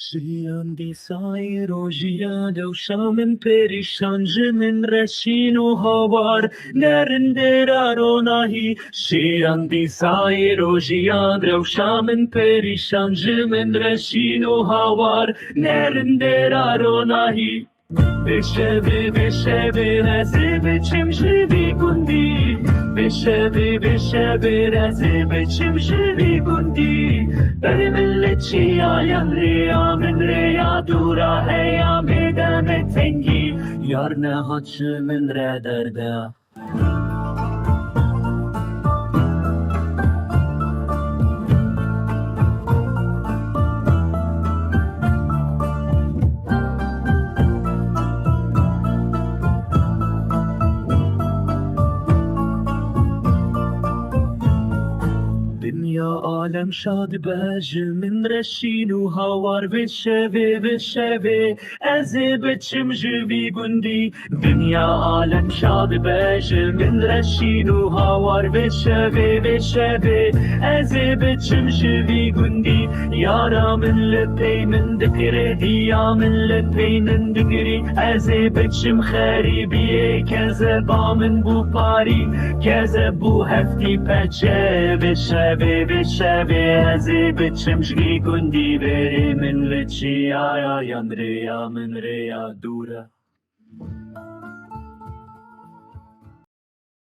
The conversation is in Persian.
ژیان دیسای ڕۆژیان دەوشا من پێریشان ژ من ڕەشین و هاوار نەرندێرارۆناهی ژیان دیسای ڕۆژیان دەوشا من پێریشان ژ من ڕەشین و هاوار نەرندێرارۆناهی بشبه رزه بچم جوی گندی بشبه رزه بچم جوی گندی بر ملت چی آیم ریا من ریا دورا هیا میدم تنگی یار نهاد من را درده دنیا عالم شاد باش من رشین و هاوار بشوه از بچم جوی گندی دنیا عالم شاد باش من رشین و هاوار بشوه از بچم جوی گندی یارا من لپی من دکره یا من لپی من دگری از بچم خریبیه کذا با من بو پاری کذا بو هفتی پچه بشبه از بچم جگی گندی بری من لچی آیا یا من ریا دوره